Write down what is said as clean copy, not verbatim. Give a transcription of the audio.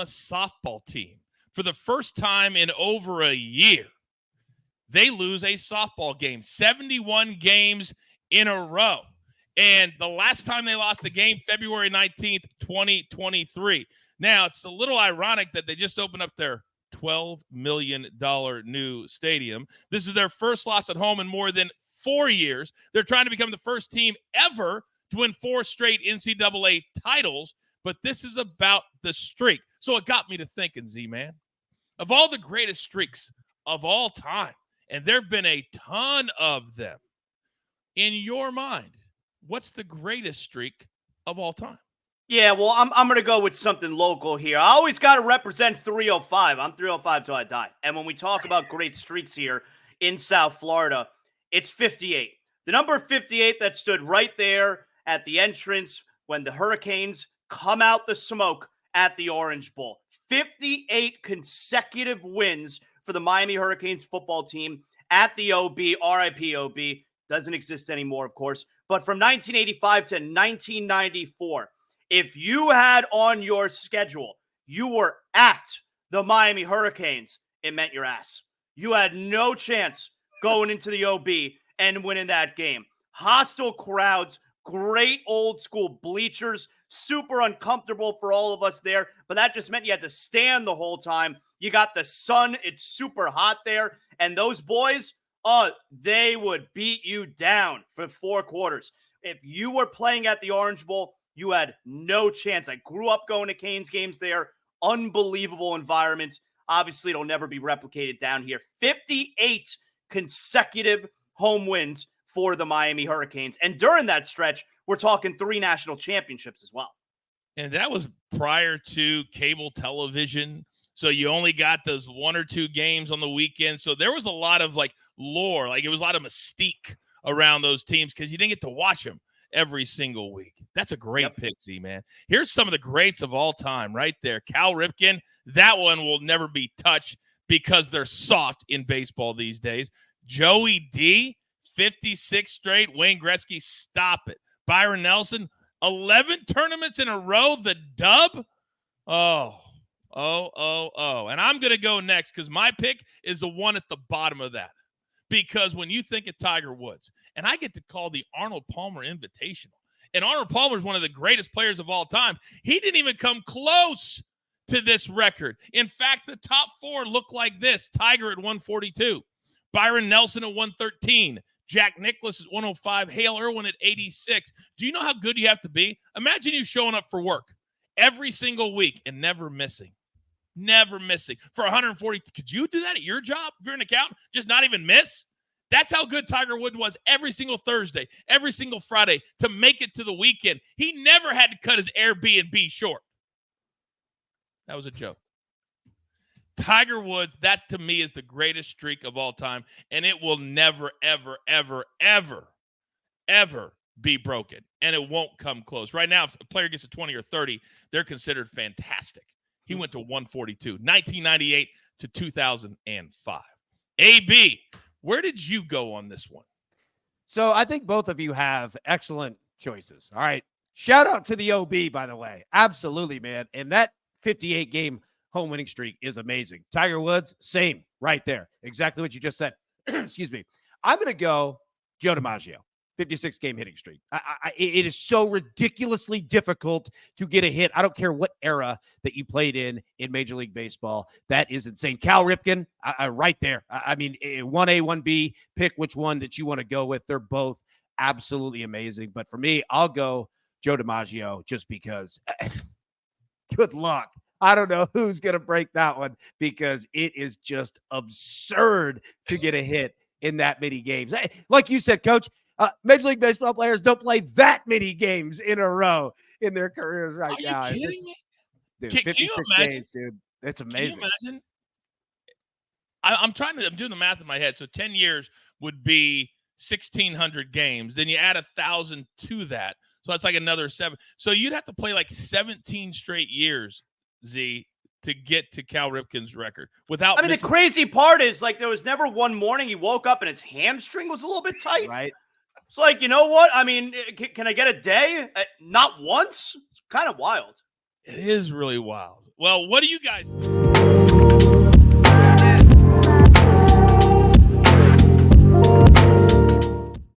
Oklahoma softball team, for the first time in over a year, they lose a softball game, 71 games in a row. And the last time they lost a game, February 19th, 2023. Now, it's a little ironic that they just opened up their $12 million new stadium. This is their first loss at home in more than 4 years. They're trying to become the first team ever to win 4 straight NCAA titles, but this is about the streak. So it got me to thinking, Z-Man, of all the greatest streaks of all time, and there have been a ton of them, in your mind, what's the greatest streak of all time? Yeah, well, I'm going to go with something local here. I always got to represent 305. I'm 305 till I die. And when we talk about great streaks here in South Florida, it's 58. The number 58 that stood right there at the entrance when the Hurricanes come out the smoke at the Orange Bowl. 58 consecutive wins for the Miami Hurricanes football team at the OB. RIP OB. Doesn't exist anymore, of course. But from 1985 to 1994, if you had on your schedule, you were at the Miami Hurricanes, it meant your ass. You had no chance going into the OB and winning that game. Hostile crowds, great old school bleachers, super uncomfortable for all of us there, but that just meant you had to stand the whole time. You got the sun, it's super hot there, and those boys, they would beat you down for 4 quarters. If you were playing at the Orange Bowl, you had no chance. I grew up going to Canes games there. Unbelievable environment. Obviously, it'll never be replicated down here. 58 consecutive home wins for the Miami Hurricanes. And during that stretch, we're talking 3 national championships as well. And that was prior to cable television. So you only got those 1 or 2 games on the weekend. So there was a lot of like lore, like it was a lot of mystique around those teams because you didn't get to watch them every single week. That's a great pick, Z-Man. Here's some of the greats of all time right there. Cal Ripken, that one will never be touched because they're soft in baseball these days. Joey D, 56 straight. Wayne Gretzky, stop it. Byron Nelson, 11 tournaments in a row, the dub. Oh. And I'm going to go next because my pick is the one at the bottom of that. Because when you think of Tiger Woods, and I get to call the Arnold Palmer Invitational, and Arnold Palmer is one of the greatest players of all time. He didn't even come close to this record. In fact, the top 4 look like this. Tiger at 142, Byron Nelson at 113, Jack Nicklaus at 105, Hale Irwin at 86. Do you know how good you have to be? Imagine you showing up for work every single week and never missing for 140. Could you do that at your job if you're an accountant? Just not even miss? That's how good Tiger Woods was every single Thursday, every single Friday to make it to the weekend. He never had to cut his Airbnb short. That was a joke. Tiger Woods, that to me is the greatest streak of all time, and it will never, ever, ever, ever, ever be broken, and it won't come close. Right now, if a player gets to 20 or 30, they're considered fantastic. He went to 142, 1998 to 2005. AB, where did you go on this one? So I think both of you have excellent choices. All right. Shout out to the OB, by the way. Absolutely, man. And that 58-game home winning streak is amazing. Tiger Woods, same right there. Exactly what you just said. Excuse me. I'm going to go Joe DiMaggio. 56-game hitting streak. It is so ridiculously difficult to get a hit. I don't care what era that you played in Major League Baseball. That is insane. Cal Ripken, right there. I mean, 1A, 1B, pick which one that you want to go with. They're both absolutely amazing. But for me, I'll go Joe DiMaggio just because good luck. I don't know who's going to break that one because it is just absurd to get a hit in that many games. Like you said, Coach, Major League Baseball players don't play that many games in a row in their careers right now. Are you kidding me? Dude, Can 56 you imagine? games, dude. That's amazing. Can you imagine? I'm doing the math in my head. So 10 years would be 1,600 games. Then you add 1,000 to that. So that's like another 7. So you'd have to play like 17 straight years, Z, to get to Cal Ripken's record without. I mean, the crazy part is like there was never one morning he woke up and his hamstring was a little bit tight. Right. It's like, you know what? I mean, can I get a day? Not once? It's kind of wild. It is really wild. Well, what do you guys think?